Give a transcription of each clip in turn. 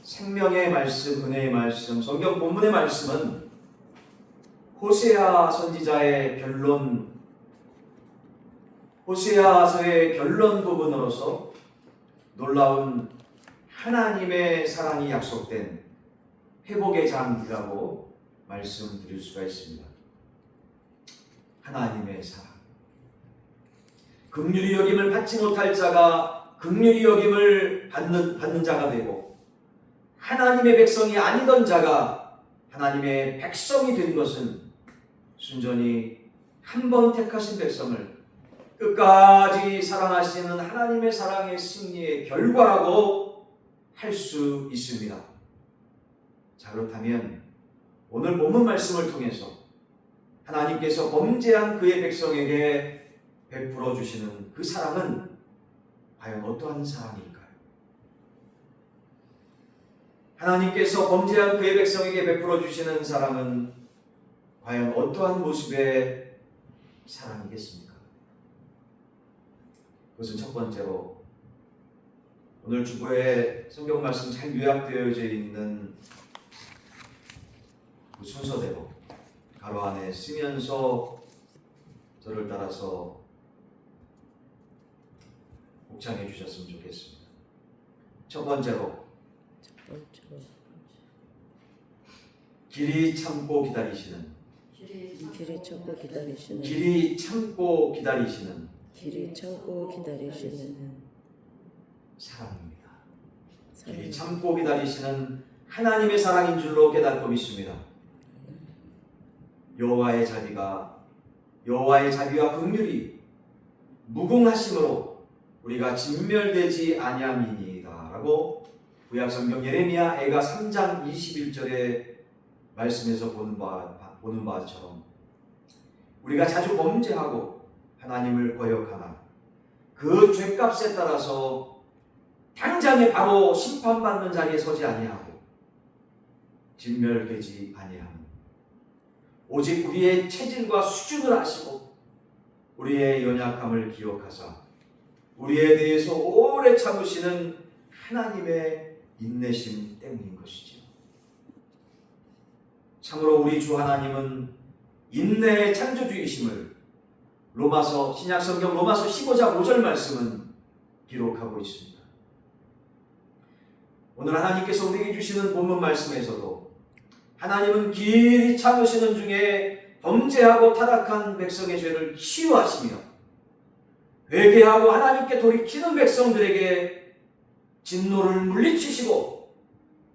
생명의 말씀, 은혜의 말씀, 성경 본문의 말씀은 호세아 선지자의 결론, 호세아서의 결론 부분으로서 놀라운 하나님의 사랑이 약속된 회복의 장이라고 말씀드릴 수가 있습니다. 하나님의 사랑. 긍휼히 여김을 받지 못할 자가 긍휼히 여김을 받는 자가 되고, 하나님의 백성이 아니던 자가 하나님의 백성이 된 것은 순전히 한 번 택하신 백성을 끝까지 사랑하시는 하나님의 사랑의 승리의 결과라고 할 수 있습니다. 자, 그렇다면 오늘 본문 말씀을 통해서 하나님께서 범죄한 그의 백성에게 베풀어 주시는 그 사랑은 과연 어떠한 사랑일까요? 하나님께서 범죄한 그의 백성에게 베풀어 주시는 사랑은 과연 어떠한 모습의 사랑이겠습니까? 그것은 첫 번째로 오늘 주보에 성경 말씀 잘 요약되어져 있는 그 순서대로 가로 안에 쓰면서 저를 따라서 묵상해 주셨으면 좋겠습니다. 첫 번째로 길이 참고 기다리시는 길이 참고 기다리시는 길이 참고 기다리시는 길이 참고 기다리시는 사랑입니다. 길이 참고 기다리시는 하나님의 사랑인 줄로 깨닫고 믿습니다. 여호와의 자비와 긍휼이 무궁하심으로 우리가 진멸되지 아니함이니이다라고 구약성경 예레미야 애가 3장 21절의 말씀에서 보는 바처럼 우리가 자주 범죄하고 하나님을 거역하나 그 죄값에 따라서 당장에 바로 심판받는 자리에 서지 아니하고 진멸되지 아니함, 오직 우리의 체질과 수준을 아시고 우리의 연약함을 기억하사 우리에 대해서 오래 참으시는 하나님의 인내심 때문인 것이지요. 참으로 우리 주 하나님은 인내의 창조주이심을 신약성경 로마서 15장 5절 말씀은 기록하고 있습니다. 오늘 하나님께서 우리에게 주시는 본문 말씀에서도 하나님은 길이 참으시는 중에 범죄하고 타락한 백성의 죄를 치유하시며 회개하고 하나님께 돌이키는 백성들에게 진노를 물리치시고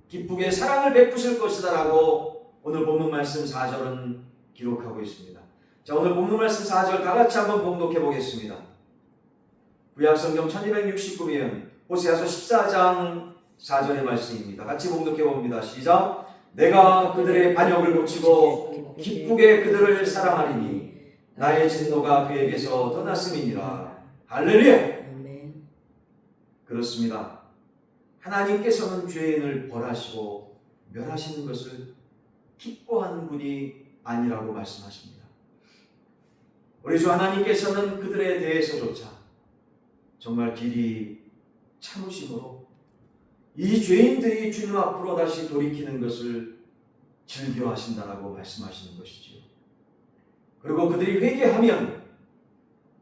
기쁘게 사랑을 베푸실 것이다 라고 오늘 본문 말씀 4절은 기록하고 있습니다. 자, 오늘 본문 말씀 4절 다 같이 한번 봉독해 보겠습니다. 구약성경 1269면 호세아서 14장 4절의 말씀입니다. 같이 봉독해 봅니다. 시작. 내가 그들의 반역을 고치고 기쁘게 그들을 사랑하리니 나의 진노가 그에게서 떠났음이니라. 할렐루야. 아멘. 그렇습니다. 하나님께서는 죄인을 벌하시고 멸하시는 것을 기뻐하는 분이 아니라고 말씀하십니다. 우리 주 하나님께서는 그들에 대해서조차 정말 길이 참으심으로 이 죄인들이 주님 앞으로 다시 돌이키는 것을 즐겨하신다라고 말씀하시는 것이지요. 그리고 그들이 회개하면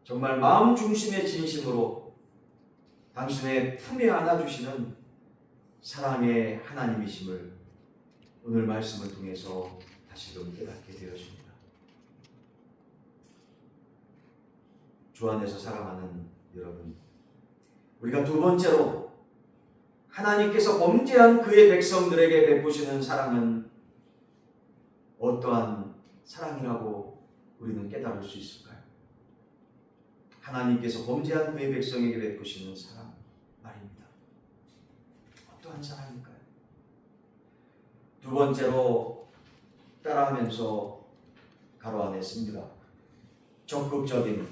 정말 마음 중심의 진심으로 당신의 품에 안아주시는 사랑의 하나님이심을 오늘 말씀을 통해서 다시금 깨닫게 되었습니다. 주 안에서 사랑하는 여러분, 우리가 두 번째로 하나님께서 범죄한 그의 백성들에게 베푸시는 사랑은 어떠한 사랑이라고 우리는 깨달을 수 있을까요? 하나님께서 범죄한 그의 백성에게 베푸시는 사랑 말입니다. 어떠한 사랑일까요? 두 번째로 따라하면서 가로 안에 씁니다. 적극적인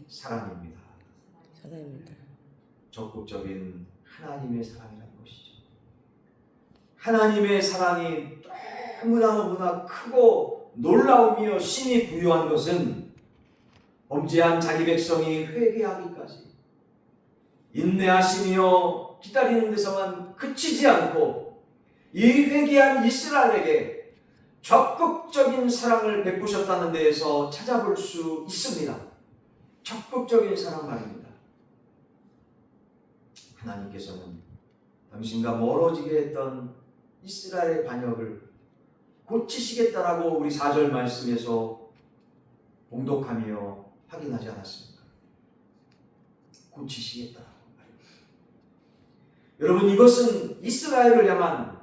사랑입니다. 적극적인 하나님의 사랑이라는 것이죠. 하나님의 사랑이 너무나 크고 놀라우며 신이 부유한 것은 범죄한 자기 백성이 회개하기까지 인내하시며 기다리는 데서만 그치지 않고 이 회개한 이스라엘에게 적극적인 사랑을 베푸셨다는 데에서 찾아볼 수 있습니다. 적극적인 사랑 말입니다. 하나님께서는 당신과 멀어지게 했던 이스라엘의 반역을 고치시겠다라고 우리 4절 말씀에서 봉독하며 확인하지 않았습니까? 고치시겠다라고 말입니다. 여러분, 이것은 이스라엘을 향한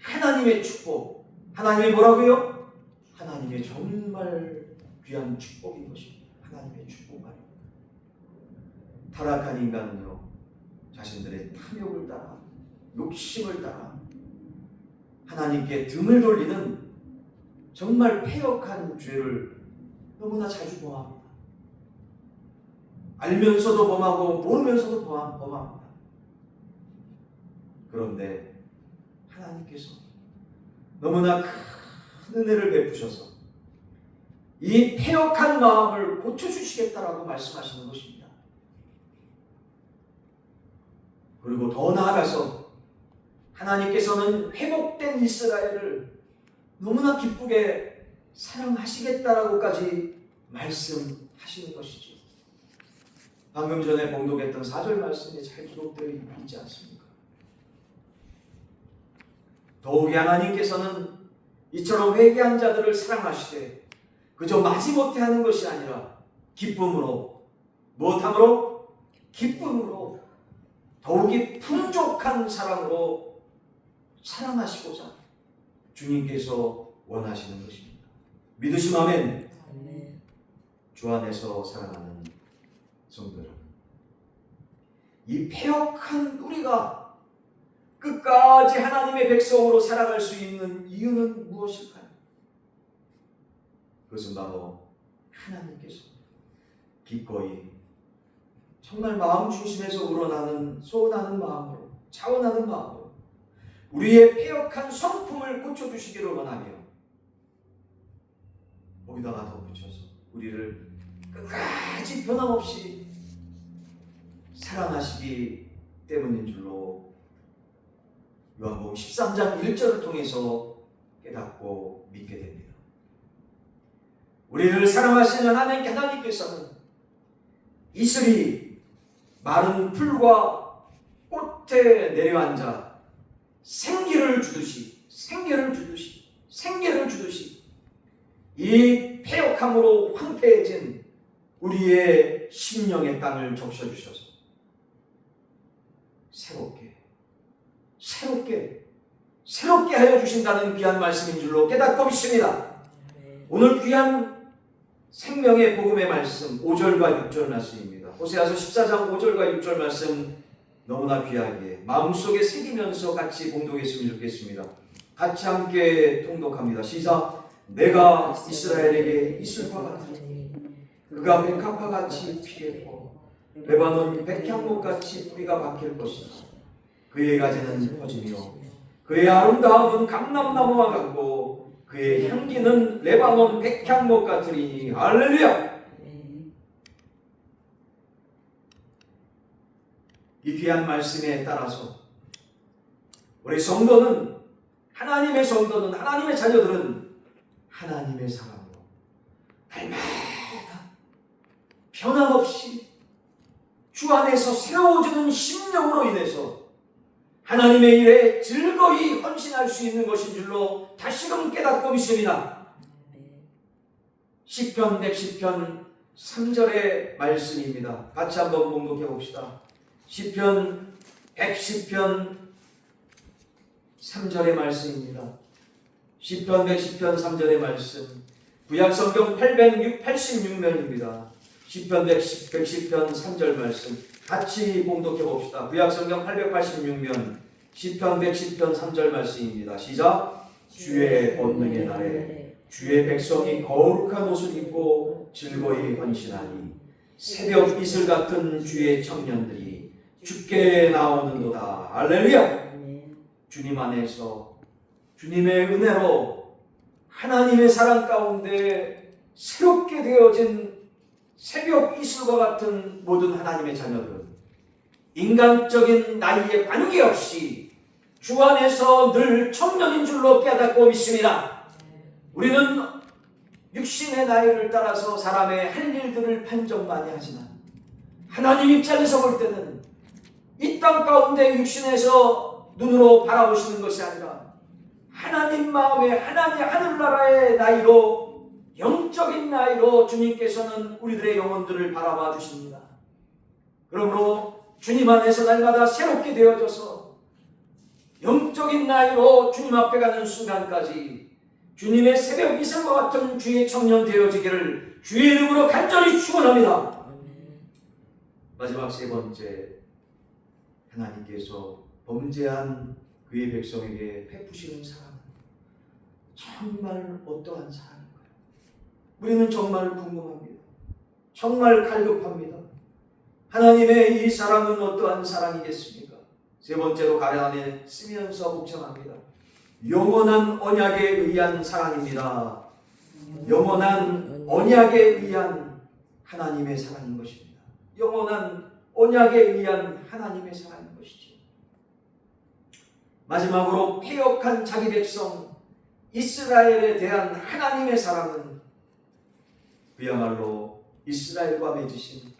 하나님의 축복, 하나님의 뭐라고요? 하나님의 정말 귀한 축복인 것입니다. 하나님의 축복 말입니다. 타락한 인간은요, 자신들의 탐욕을 따라, 욕심을 따라 하나님께 등을 돌리는 정말 패역한 죄를 너무나 자주 범합니다. 알면서도 범하고 모르면서도 범합니다. 그런데 하나님께서 너무나 큰 은혜를 베푸셔서 이 패역한 마음을 고쳐주시겠다라고 말씀하시는 것입니다. 그리고 더 나아가서 하나님께서는 회복된 이스라엘을 너무나 기쁘게 사랑하시겠다라고까지 말씀하시는 것이죠. 방금 전에 봉독했던 4절 말씀에 잘 기록되어 있지 않습니까? 더욱이 하나님께서는 이처럼 회개한 자들을 사랑하시되 그저 마지못해 하는 것이 아니라 기쁨으로, 무엇함으로? 기쁨으로, 더욱이 풍족한 사랑으로 사랑하시고자 주님께서 원하시는 것입니다. 믿으시면 아멘. 주 안에서 사랑하는 성도들, 이 패역한 우리가 끝까지 하나님의 백성으로 살아갈 수 있는 이유는 무엇일까요? 그것은 바로 하나님께서 기꺼이 정말 마음 중심에서 우러나는 소원하는 마음으로, 차원하는 마음으로 우리의 패역한 성품을 고쳐주시기를 원하며 거기다가 덧붙여서 우리를 끝까지 변함없이 사랑하시기 때문인 줄로 요한복음 13장 1절을 통해서 깨닫고 믿게 됩니다. 우리를 사랑하시는 하나님께서는 이슬이 마른 풀과 꽃에 내려앉아 생기를 주듯이 이 패역함으로 황폐해진 우리의 심령의 땅을 적셔주셔서 새롭게 하여 주신다는 귀한 말씀인 줄로 깨닫고 믿습니다. 오늘 귀한 생명의 복음의 말씀 5절과 6절 말씀입니다. 호세아서 14장 5절과 6절 말씀 너무나 귀하게 마음속에 새기면서 같이 봉독했으면 좋겠습니다. 같이 함께 통독합니다. 시작. 내가 이스라엘에게 이슬과 같으니 그가 백합화같이 피겠고 레바논 백향목같이 뿌리가 박힐 것이다. 그의 가지는 퍼지며 그의 아름다움은 감람나무와 같고 그의 향기는 레바논 백향목 같으리니. 할렐루야. 이 귀한 말씀에 따라서 우리 성도는, 하나님의 성도는, 하나님의 자녀들은 하나님의 사랑으로 날마다 변함없이 주 안에서 새로워지는 심령으로 인해서 하나님의 일에 즐거이 헌신할 수 있는 것인 줄로 다시금 깨닫고 믿습니다. 시편 110편 3절의 말씀입니다. 같이 한번 봉독해 봅시다. 시편 110편 3절의 말씀입니다. 시편 110편 3절의 말씀, 구약성경 886면입니다. 시편 110편 3절 말씀 같이 봉독해 봅시다. 구약성경 886면 시편 110편 3절 말씀입니다. 시작. 주의 권능의 날에 주의 백성이 거룩한 옷을 입고 즐거이 헌신하니 새벽 이슬 같은 주의 청년들이 주께 나오는도다. 할렐루야. 주님 안에서 주님의 은혜로 하나님의 사랑 가운데 새롭게 되어진 새벽 이슬과 같은 모든 하나님의 자녀들은 인간적인 나이에 관계없이 주 안에서 늘 청년인 줄로 깨닫고 믿습니다. 우리는 육신의 나이를 따라서 사람의 할 일들을 판정 많이 하지만 하나님 입장에서 볼 때는 이 땅 가운데 육신에서 눈으로 바라보시는 것이 아니라 하나님 마음에 하나님 하늘나라의 나이로 영적인 나이로 주님께서는 우리들의 영혼들을 바라봐 주십니다. 그러므로 주님 안에서 날마다 새롭게 되어져서 영적인 나이로 주님 앞에 가는 순간까지 주님의 새벽 이슬과 같은 주의 청년 되어지기를 주의 이름으로 간절히 축원합니다. 마지막 세 번째, 하나님께서 범죄한 그의 백성에게 베푸시는 사랑은 정말 어떠한 사랑인가요? 우리는 정말 궁금합니다. 정말 갈급합니다. 하나님의 이 사랑은 어떠한 사랑이겠습니까? 세 번째로 가련하에 쓰면서 묵상합니다. 영원한 언약에 의한 사랑입니다. 영원한 언약에 의한 하나님의 사랑인 것입니다. 영원한 언약에 의한 하나님의 사랑인 것이죠. 마지막으로 패역한 자기 백성 이스라엘에 대한 하나님의 사랑은 그야말로 이스라엘과 맺으신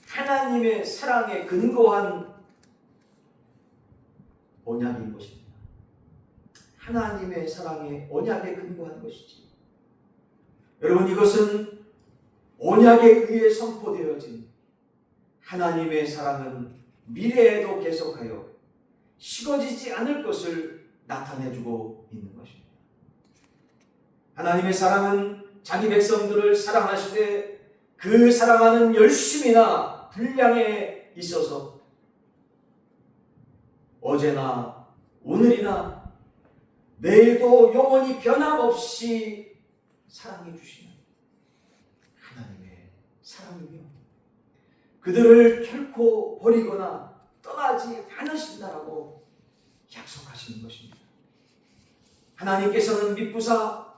하나님의 사랑에 근거한 언약인 것입니다. 하나님의 사랑에 언약에 근거한 것이지. 여러분, 이것은 언약에 의해 선포되어진 하나님의 사랑은 미래에도 계속하여 식어지지 않을 것을 나타내주고 있는 것입니다. 하나님의 사랑은 자기 백성들을 사랑하시되 그 사랑하는 열심이나 분량에 있어서 어제나 오늘이나 내일도 영원히 변함없이 사랑해 주시는 하나님의 사랑이며 그들을 결코 버리거나 떠나지 않으신다라고 약속하시는 것입니다. 하나님께서는 미쁘사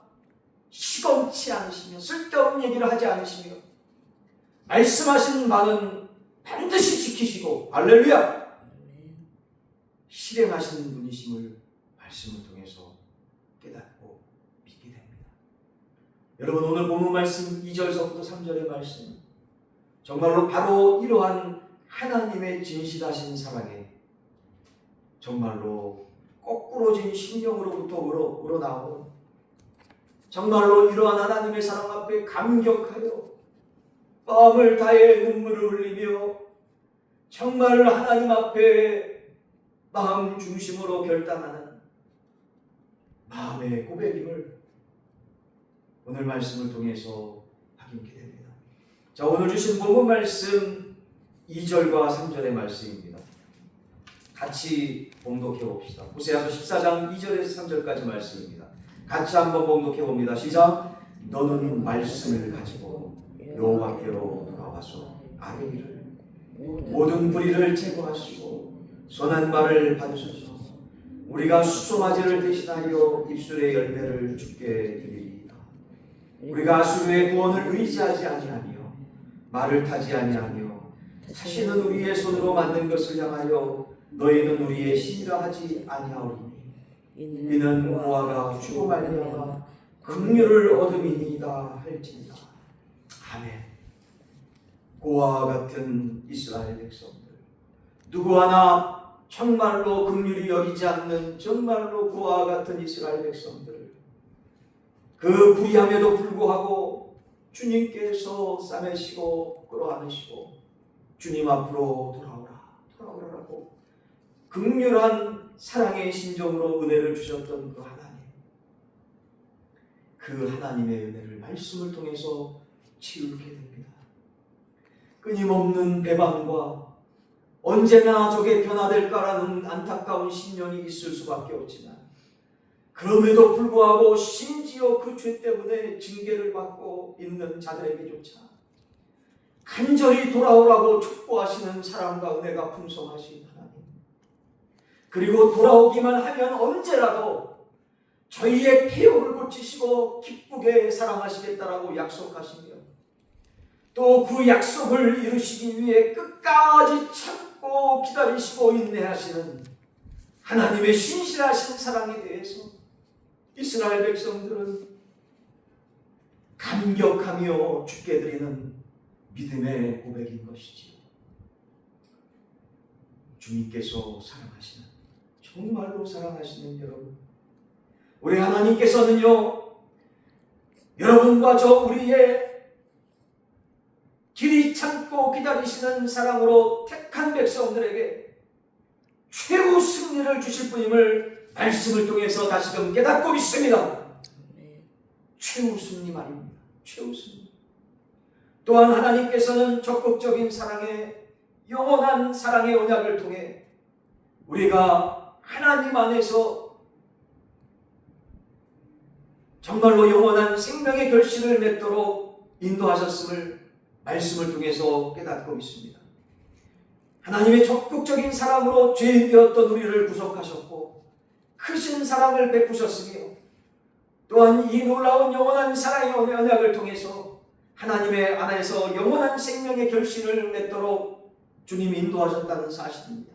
시검치 않으시며 쓸데없는 얘기를 하지 않으시며 말씀하신 바는 반드시 지키시고 할렐루야! 실행하시는 분이심을 말씀을 통해서 깨닫고 믿게 됩니다. 여러분, 오늘 본문 말씀 2절서부터 3절의 말씀 정말로 바로 이러한 하나님의 진실하신 사랑에 정말로 거꾸로진 심령으로부터 우러나오는 정말로 이러한 하나님의 사랑 앞에 감격하여 마음을 다해 눈물을 흘리며 정말 하나님 앞에 마음 중심으로 결단하는 마음의 고백임을 오늘 말씀을 통해서 확인하게 됩니다. 자, 오늘 주신 본문 말씀 2절과 3절의 말씀입니다. 같이 봉독해 봅시다. 호세아서 14장 2절에서 3절까지 말씀입니다. 같이 한번 봉독해 봅니다. 시작. 너는 말씀을 가지고 여호와께로 돌아와서 아뢰기를 모든 불의를 제거하시고 선한 말을 받으소서. 우리가 수송아지를 대신하여 입술의 열매를 주께 드리리이다. 우리가 아수르의 구원을 의지하지 아니하며 말을 타지 아니하며 다시는 우리의 손으로 만든 것을 향하여 너희는 우리의 신이라 하지 아니하오리니 이는 모아가 주로 말미암아 긍휼을 얻음이니이다 할지니라. 아멘. 고아와 같은 이스라엘 백성들, 누구 하나 정말로 긍휼히 여기지 않는 정말로 고아와 같은 이스라엘 백성들, 그 불의함에도 불구하고 주님께서 싸매시고 끌어안으시고 주님 앞으로 돌아오라라고 긍휼한 사랑의 심정으로 은혜를 주셨던 그 하나님, 그 하나님의 은혜를 말씀을 통해서 치르게 됩니다. 끊임없는 배반과 언제나 저게 변화될까라는 안타까운 신령이 있을 수밖에 없지만 그럼에도 불구하고 심지어 그 죄 때문에 징계를 받고 있는 자들에게조차 간절히 돌아오라고 촉구하시는 사랑과 은혜가 풍성하신 하나님, 그리고 돌아오기만 하면 언제라도 저희의 폐역을 고치시고 기쁘게 사랑하시겠다라고 약속하시며 또 그 약속을 이루시기 위해 끝까지 참고 기다리시고 인내하시는 하나님의 신실하신 사랑에 대해서 이스라엘 백성들은 감격하며 주께 드리는 믿음의 고백인 것이지요. 주님께서 사랑하시는, 정말로 사랑하시는 여러분, 우리 하나님께서는요, 여러분과 저 우리의 길이 참고 기다리시는 사랑으로 택한 백성들에게 최후 승리를 주실 분임을 말씀을 통해서 다시금 깨닫고 있습니다. 최후 승리 말입니다. 최후 승리. 또한 하나님께서는 적극적인 사랑의, 영원한 사랑의 언약을 통해 우리가 하나님 안에서 정말로 영원한 생명의 결실을 맺도록 인도하셨음을 말씀을 통해서 깨닫고 있습니다. 하나님의 적극적인 사랑으로 죄인 되었던 우리를 구속하셨고 크신 사랑을 베푸셨으며, 또한 이 놀라운 영원한 사랑의 언약을 통해서 하나님의 안에서 영원한 생명의 결실을 맺도록 주님이 인도하셨다는 사실입니다.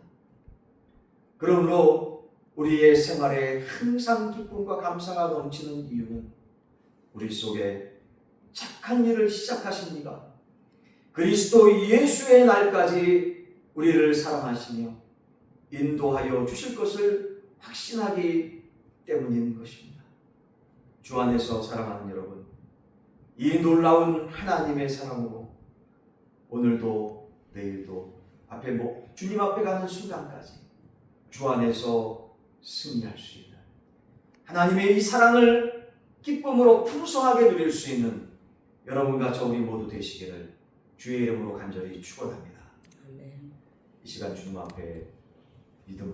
그러므로 우리의 생활에 항상 기쁨과 감사가 넘치는 이유는 우리 속에 착한 일을 시작하신 이가 그리스도 예수의 날까지 우리를 사랑하시며 인도하여 주실 것을 확신하기 때문인 것입니다. 주 안에서 사랑하는 여러분, 이 놀라운 하나님의 사랑으로 오늘도 내일도 주님 앞에 가는 순간까지 주 안에서 승리할 수 있는, 하나님의 이 사랑을 기쁨으로 풍성하게 누릴 수 있는 여러분과 저 우리 모두 되시기를 주의 이름으로 간절히 축원합니다. 이 시간 주님 앞에 믿음으로